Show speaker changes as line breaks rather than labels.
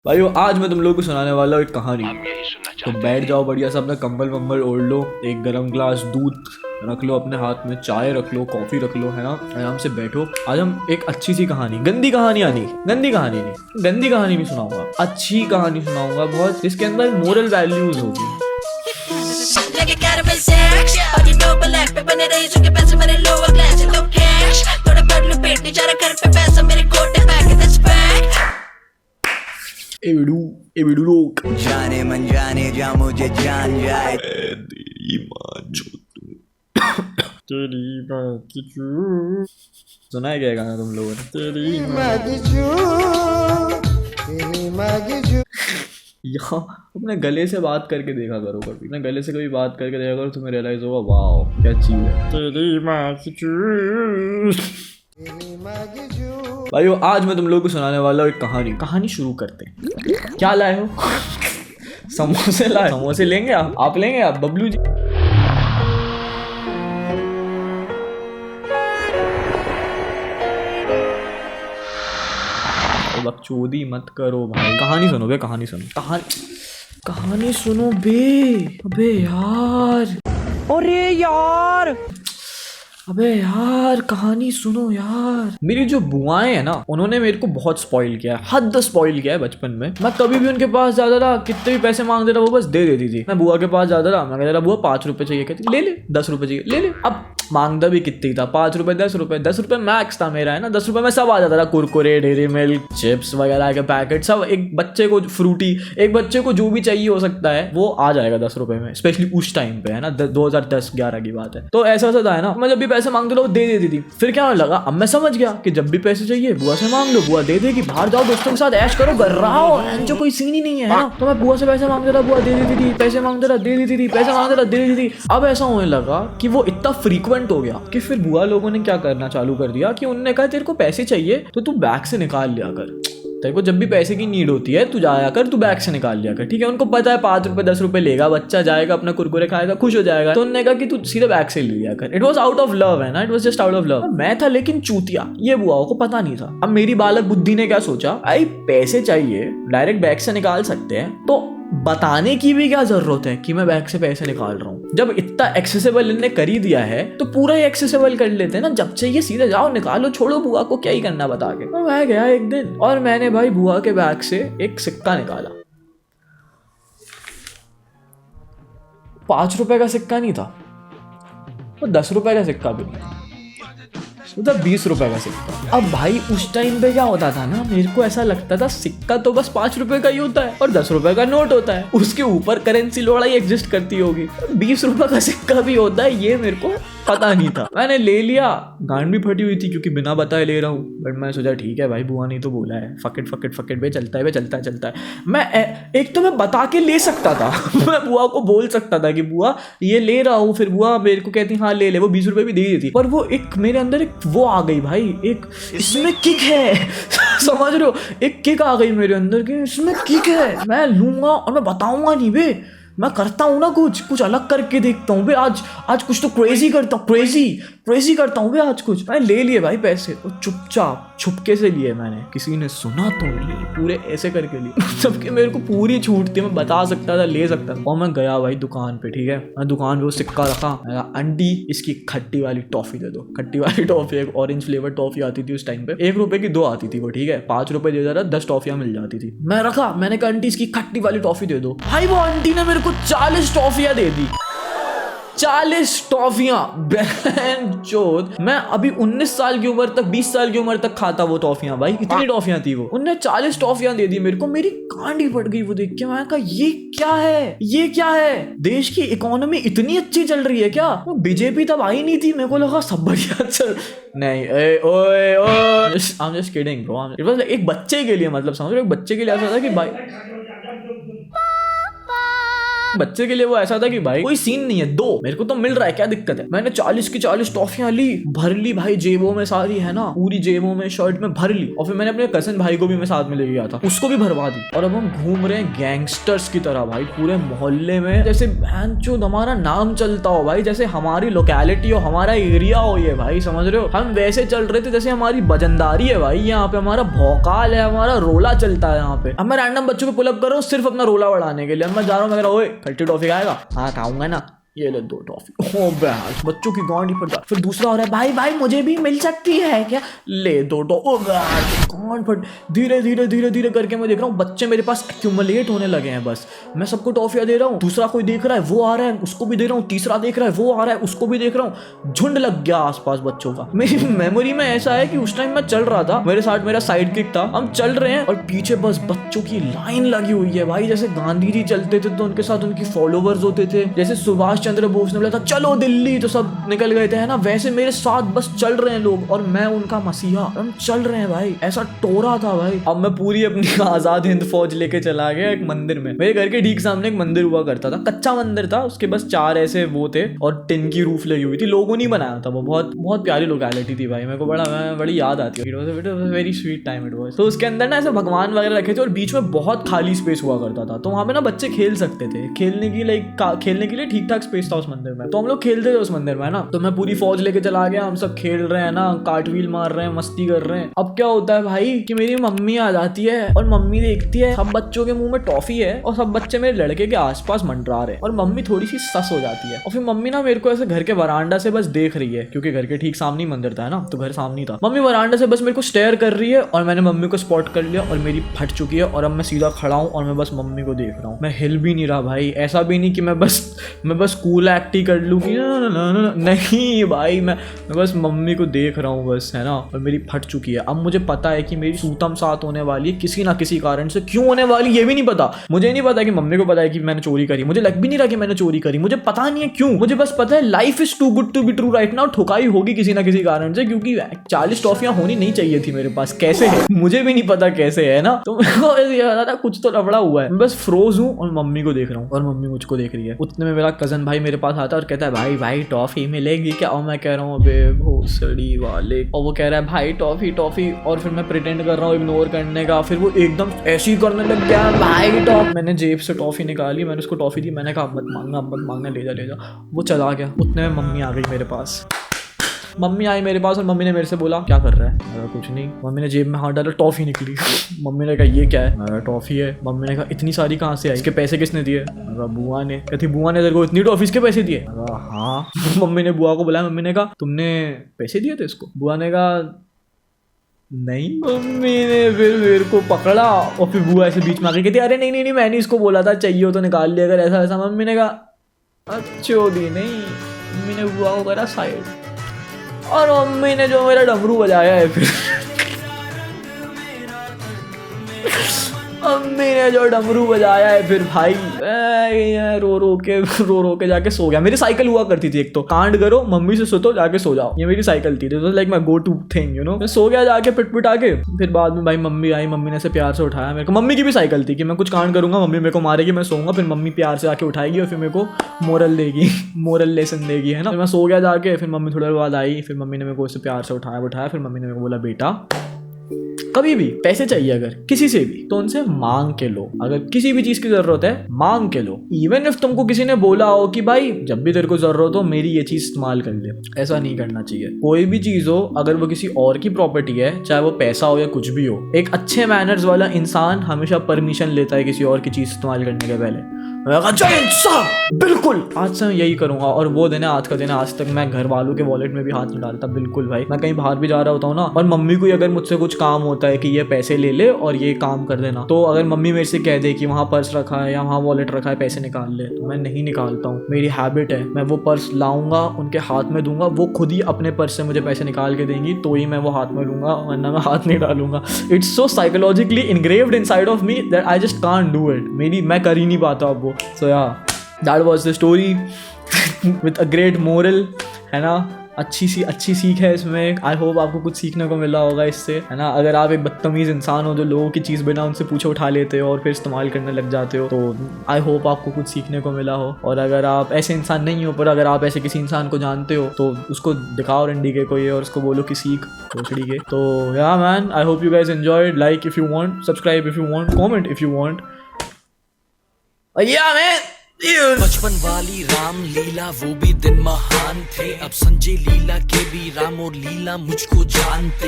भाइयों आज मैं तुम लोगों को सुनाने वाला हूँ एक कहानी। तो बैठ जाओ, बढ़िया सा अपना कंबल वंबल ओढ़ लो, एक गरम ग्लास दूध रख लो अपने हाथ में, चाय रख लो, कॉफी रख लो, है ना। आराम से बैठो। आज हम एक अच्छी सी कहानी, गंदी कहानी नहीं, गंदी कहानी भी सुनाऊंगा, अच्छी कहानी सुनाऊंगा बहुत, जिसके अंदर मोरल वैल्यूज होगी। ए बिडू लोग
जाने मन जाने जा मुझे जान जाए
तेरी माँ तेरी माँ की चू सुना है क्या गाना तुम लोगों ने? तेरी यहाँ अपने गले से बात करके देखा करो, कभी अपने गले से कभी बात करके देखा करो, तुम्हें रियलाइज होगा वाह क्या चीज है। तेरी माँ की चू। भाइयों आज मैं तुम लोगों को सुनाने वाला हूँ एक कहानी शुरू करते हैं। क्या लाए हो? समोसे लाए? समोसे लेंगे आप लेंगे आप बबलू जी? बकचोदी मत करो भाई, कहानी सुनो बे, कहानी सुनो बे। अबे यार, अबे यार कहानी सुनो यार। मेरी जो बुआएं है ना, उन्होंने मेरे को बहुत स्पॉइल किया है, हद स्पॉइल किया है बचपन में। मैं कभी भी उनके पास जाता था, कितने भी पैसे मांगते था वो बस दे देती थी। मैं बुआ के पास जाता था, मैं कहता था बुआ 5 रुपए चाहिए, कहती ले ले। 10 रुपए चाहिए, ले ले। अब मांगता भी कितनी था, 5 रुपए 10 रुपए मैक्स था मेरा, है ना। 10 रुपए में सब आ जाता था, कुरकुरे, डेयरी मिल्क, चिप्स वगैरह के पैकेट सब। एक बच्चे को फ्रूटी, एक बच्चे को जो भी चाहिए हो सकता है वो आ जाएगा 10 रुपए में, स्पेशली उस टाइम पे, है ना। 2010-11 की बात है। तो ऐसा था, है ना। मैं जब भी पैसे मांगते लो दे देती थी। फिर क्या लगा, अब मैं समझ गया कि जब भी पैसे चाहिए बुआ से मांग लो, बुआ दे देगी। बाहर जाओ दोस्तों के साथ ऐश करो, गर्राओ, जो कोई सीन ही नहीं है ना। तो मैं बुआ से पैसे मांगता था, बुआ दे देती थी, पैसे मांगता था दे देती थी, पैसे मांगता था दे देती थी। अब ऐसा होने लगा कि वो इतना फ्रीक्वेंट हो गया कि फिर बुआ लोगों ने क्या करना चालू कर दिया कि उन्होंने कहा तेरे को पैसे चाहिए तो तू बैग से निकाल लिया कर। तेरे को जब भी पैसे की नीड होती है तू जाया कर, तू बैग से निकाल लिया कर, ठीक है। उनको पता है 5 रुपए 10 रुपए लेगा बच्चा, जाएगा अपना कुरकुरे खाएगा, खुश हो जाएगा। तो उन्होंने कहा कि तू सीधे बैग से ले लिया कर। It was out of love, है ना, it was just out of love. मैं था लेकिन चूतिया, ये बुआओं को पता नहीं था। अब मेरी बालक बुद्धि ने क्या सोचा, भाई पैसे चाहिए डायरेक्ट बैग से निकाल सकते हैं, तो बताने की भी क्या जरूरत है कि मैं बैग से पैसे निकाल रहा हूँ। जब इतना एक्सेसिबल इन्होंने कर ही दिया है तो पूरा ही एक्सेसिबल कर लेते हैं ना। जब चाहिए सीधे जाओ निकालो, छोड़ो बुआ को क्या ही करना बता के। तो मैं गया एक दिन और मैंने भाई बुआ के बैग से एक सिक्का निकाला। 5 रुपए का सिक्का नहीं था, वो 10 रुपए का सिक्का भी नहीं, मतलब 20 रुपए का सिक्का। अब भाई उस टाइम पे क्या होता था ना, मेरे को ऐसा लगता था सिक्का तो बस 5 रुपए का ही होता है और 10 रुपए का नोट होता है, उसके ऊपर करेंसी लोड़ा ही एग्जिस्ट करती होगी। 20 रुपए का सिक्का भी होता है, ये मेरे को पता नहीं था। मैंने ले लिया, गांड भी फटी हुई थी क्योंकि बिना बताए ले रहा हूँ। बट मैं सोचा ठीक है भाई, बुआ नहीं तो बोला है, फकेट बे चलता है। मैं एक तो मैं बता के ले सकता था मैं बुआ को बोल सकता था कि बुआ ये ले रहा हूँ, फिर बुआ मेरे को कहती हाँ ले ले, वो 20 रुपए भी दे देती। पर वो एक मेरे अंदर एक वो आ गई भाई, एक इसमें किक है समझ रहे हो, एक किक आ गई मेरे अंदर कि इसमें किक है, मैं लूंगा और मैं बताऊंगा नहीं बे, मैं करता हूँ ना कुछ अलग करके देखता हूँ बे। आज कुछ तो क्रेजी करता हूँ, क्रेजी करता हूँ बे आज कुछ। मैं ले लिए भाई पैसे, और चुपचाप छुपके से लिए मैंने, किसी ने सुना तो नहीं, पूरे ऐसे करके लिए सबके मेरे को पूरी छूट थी, मैं बता सकता था, ले सकता था। और मैं गया भाई दुकान पे, ठीक है। मैं दुकान पे वो सिक्का रखा, आंटी इसकी खट्टी वाली टॉफी दे दो। खट्टी वाली टॉफी, एक ऑरेंज फ्लेवर टॉफी आती थी उस टाइम पे, 1 रुपए की 2 आती थी वो, ठीक है। 5 रुपए दे रहा, 10 टॉफियां मिल जाती थी। मैं रखा, मैंने कहा आंटी इसकी खट्टी वाली टॉफी दे दो। भाई वो आंटी ने मेरे को 40 टॉफियां दे दी, 40 टॉफियां। बहन चोद, मैं अभी 19 साल की उम्र तक, 20 साल की उम्र तक खाता वो टॉफियां भाई, इतनी टॉफियां थी वो। उन्होंने 40 टॉफियां दे दी मेरे को, मेरी कांडी फट गई वो देख के। मैं कहा ये क्या है, देश की इकोनॉमी इतनी अच्छी चल रही है क्या? वो बीजेपी तब आई नहीं थी, मेरे को लगा सब बढ़िया चल नहीं। ओए I am just kidding bro, it was एक बच्चे के लिए, मतलब समझ रहे हो, एक बच्चे के लिए ऐसा था कि भाई बच्चे के लिए वो ऐसा था कि भाई कोई सीन नहीं है, दो मेरे को तो मिल रहा है, क्या दिक्कत है। मैंने 40 की 40 टॉफियां ली, भर ली भाई जेबों में सारी, है ना, पूरी जेबों में शर्ट में भर ली। और फिर मैंने अपने कजिन भाई को भी मैं साथ में ले गया था, उसको भी भरवा दी। और अब हम घूम रहे हैं गैंगस्टर्स की तरह भाई पूरे मोहल्ले में, जैसे भैंचोद हमारा नाम चलता हो भाई, जैसे हमारी लोकेलिटी हो, हमारा एरिया हो ये भाई, समझ रहे हो। हम वैसे चल रहे थे जैसे हमारी बजनदारी है भाई, यहाँ पे हमारा भौकाल है, हमारा रोला चलता है यहाँ पे। अब मैं रैंडम बच्चों को पुल अप कर रहा हूँ सिर्फ अपना रोला बढ़ाने के लिए। अब मैं जा रहा हूँ, मैं कह रहा हूँ, ओए खट्टी टॉफी खाएगा? हाँ खाऊंगा ना, ये ले 2 टॉफी। ओ बहस, बच्चों की गांड ही फटा। फिर दूसरा हो रहा है, भाई भाई मुझे भी मिल सकती है क्या? ले 2 टॉफी। ओ बहस, गांड फट। धीरे धीरे धीरे धीरे करके मैं देख रहा हूँ बच्चे मेरे पास एक्यूमुलेट होने लगे हैं। बस मैं सबको टॉफियां दे रहा हूँ, दूसरा कोई देख रहा है वो आ रहा है, उसको भी दे रहा हूँ, तीसरा देख रहा है वो आ रहा है, उसको भी देख रहा हूँ। झुंड लग गया आसपास बच्चों का। मेरी मेमोरी में ऐसा है कि उस टाइम मैं चल रहा था, मेरे साथ मेरा साइड किक था, हम चल रहे हैं और पीछे बस बच्चों की लाइन लगी हुई है भाई। जैसे गांधी जी चलते थे तो उनके साथ उनकी फॉलोवर्स होते थे, जैसे सुभाष चंद्र बोस ने बोला था चलो दिल्ली तो सब निकल गए थे, है ना, वैसे मेरे साथ बस चल रहे हैं लोग और मैं उनका मसीहा। हम चल रहे हैं भाई, ऐसा टोरा था भाई। अब मैं पूरी अपनी आजाद हिंद फौज लेके चला गया एक मंदिर में। मेरे घर के ठीक सामने एक मंदिर हुआ करता था, कच्चा मंदिर था, उसके बस 4 ऐसे वो थे और टिन की रूफ लगी हुई थी, लोगों ने बनाया था वो। बहुत बहुत प्यारी लोकेलिटी थी भाई, मेरे को बड़ी याद आती है। Very sweet time it was. तो उसके अंदर ना ऐसे भगवान वगैरह रखे थे और बीच में बहुत खाली स्पेस हुआ करता था, तो वहाँ पे ना बच्चे खेल सकते थे, खेलने के लिए ठीक ठाक स्पेस था उस मंदिर में। तो हम लोग खेलते थे उस मंदिर में ना। तो मैं पूरी फौज लेके चला गया, हम सब खेल रहे हैं ना, कार्टव्हील मार रहे हैं, मस्ती कर रहे हैं। अब क्या होता है भाई कि मेरी मम्मी आ जाती है और मम्मी देखती है सब बच्चों के मुंह में टॉफी है और सब बच्चे मेरे लड़के के आसपास मंडरा रहे हैं और मम्मी थोड़ी सी सस हो जाती है। और फिर मम्मी ना मेरे को ऐसे घर के वरांडा से बस देख रही है, क्योंकि घर के ठीक सामने ही मंदिर था ना, तो घर सामने था। मम्मी वरांडा से बस मेरे को स्टेयर कर रही है और मैंने मम्मी को स्पॉट कर लिया और मेरी फट चुकी है। और अब मैं सीधा खड़ा हूँ और मैं बस मम्मी को देख रहा हूँ, मैं हिल भी नहीं रहा भाई। ऐसा भी नहीं कि मैं बस कूल एक्ट ही कर लूँ, नहीं भाई, मैं बस मम्मी को देख रहा हूँ बस, है ना। और मेरी फट चुकी है। अब मुझे पता है कि मेरी सूतम साथ होने वाली है किसी ना किसी कारण से। क्यों होने वाली ये भी नहीं पता, मुझे नहीं पता कि मम्मी को पता है कि मैंने चोरी करी, मुझे लग भी नहीं रहा कि मैंने चोरी करी, मुझे पता नहीं है क्यों। मुझे बस पता है life is too good to be true right now, ठुकाई होगी किसी ना किसी कारण से, क्योंकि 40 टॉफियां होनी नहीं चाहिए थी मेरे पास। कैसे है मुझे भी नहीं पता कैसे है ना। तो कुछ तो लफड़ा हुआ है। मैं बस फ्रोज हूँ और मम्मी को देख रहा हूँ और मम्मी मुझको देख रही है। उतने में मेरा कजन भाई मेरे पास आता है और कहता है भाई भाई टॉफी मिलेगी क्या? और मैं कह रहा हूँ अबे भोसड़ी वाले। और वो कह रहा है भाई टॉफी टॉफी। और फिर मैं प्रिटेंड कर रहा हूँ इग्नोर करने का। फिर वो एकदम ऐसी करने लग गया, भाई टॉफी। मैंने जेब से टॉफी निकाली, मैंने उसको टॉफी दी, मैंने कहा मत मांगना, ले जा। वो चला गया। उतने में मम्मी आ गई मेरे पास। मम्मी आई मेरे पास और मम्मी ने मेरे से बोला क्या कर रहा है? कुछ नहीं। मम्मी ने जेब में हाथ डाला, टॉफी निकली। मम्मी ने कहा ये क्या है? टॉफी है। मम्मी ने कहा इतनी सारी कहाँ से आई? इसके पैसे किसने दिए? बुआ ने। कहती बुआ ने तेरे को इतनी टॉफी के पैसे दिए? हाँ। मम्मी ने बुआ को बुलाया, मम्मी ने कहा तुमने पैसे दिए थे इसको? बुआ ने कहा नहीं। मम्मी ने फिर मेरे को पकड़ा और फिर बुआ ऐसे बीच में आके कहती अरे नहीं मैंने इसको बोला था चाहिए हो तो निकाल लिया अगर ऐसा ऐसा। मम्मी ने कहा अच्छो दी नहीं। मम्मी ने बुआ को करा साइड और मम्मी ने जो मेरा डमरू बजाया है फिर मम्मी ने जो डमरू बजाया है फिर भाई रो रो के जाके सो गया। मेरी साइकिल हुआ करती थी एक तो, कांड करो मम्मी से सुतो जाके सो जाओ, ये मेरी साइकिल थी। तो like my go to thing you know. मैं सो गया जाके पिट के। फिर बाद में भाई मम्मी आई, मम्मी ने ऐसे प्यार से उठाया मेरे को। मम्मी की भी साइकिल थी कि मैं कुछ कांड करूंगा मम्मी मेरे को मारेगी, मैं सोऊंगा, फिर मम्मी प्यार से आके उठाएगी और फिर मेरे को मोरल लेसन देगी, है ना। फिर मैं सो गया जाके। फिर मम्मी थोड़ी देर बाद आई, फिर मम्मी ने मेरे को उससे प्यार से उठाया। फिर मम्मी ने मेरे को बोला बेटा कभी भी पैसे चाहिए अगर किसी से भी तो उनसे मांग के लो। अगर किसी भी चीज की जरूरत है मांग के लो। इवन इफ तुमको किसी ने बोला हो कि भाई जब भी तेरे को जरूरत हो मेरी ये चीज इस्तेमाल कर ले, ऐसा नहीं करना चाहिए। कोई भी चीज हो अगर वो किसी और की प्रॉपर्टी है, चाहे वो पैसा हो या कुछ भी हो, एक अच्छे मैनर्स वाला इंसान हमेशा परमिशन लेता है किसी और की चीज इस्तेमाल करने के पहले। बिल्कुल आज से मैं यही करूंगा। और वो दिन है आज का दिन है, आज तक मैं घर वालों के वॉलेट में भी हाथ नहीं डालता बिल्कुल भाई। मैं कहीं बाहर भी जा रहा होता हूँ ना और मम्मी को अगर मुझसे कुछ काम होता है कि ये पैसे ले ले और ये काम कर देना, तो अगर मम्मी मेरे से कह दे कि वहाँ पर्स रखा है या वहाँ वॉलेट रखा है पैसे निकाल ले, तो मैं नहीं निकालता हूँ। मेरी हैबिट है, मैं वो पर्स लाऊंगा उनके हाथ में दूंगा, वो खुद ही अपने पर्स से मुझे पैसे निकाल के देंगी तो ही मैं वो हाथ में लूंगा, वरना मैं हाथ नहीं डालूंगा। It's so psychologically engraved inside of me that I just can't do it. मैं कर ही नहीं पाता अब वो। सो या that was the story with a great moral, है ना। अच्छी सीख है इसमें। आई होप आपको कुछ सीखने को मिला होगा इससे, है ना। अगर आप एक बदतमीज इंसान हो जो लोगों की चीज़ बिना उनसे पूछे उठा लेते हो और फिर इस्तेमाल करने लग जाते हो, तो आई होप आपको कुछ सीखने को मिला हो। और अगर आप ऐसे इंसान नहीं हो, पर अगर आप ऐसे किसी इंसान को जानते हो तो उसको दिखाओ रंडीके को ये और उसको बोलो कि सीख भोसड़ी के। तो या man, I hope you guys enjoyed. Like if you want, subscribe if you want, comment if you want. या मैन,
बचपन वाली राम लीला वो भी दिन महान थे, अब संजय लीला के भी राम और लीला मुझको जानते।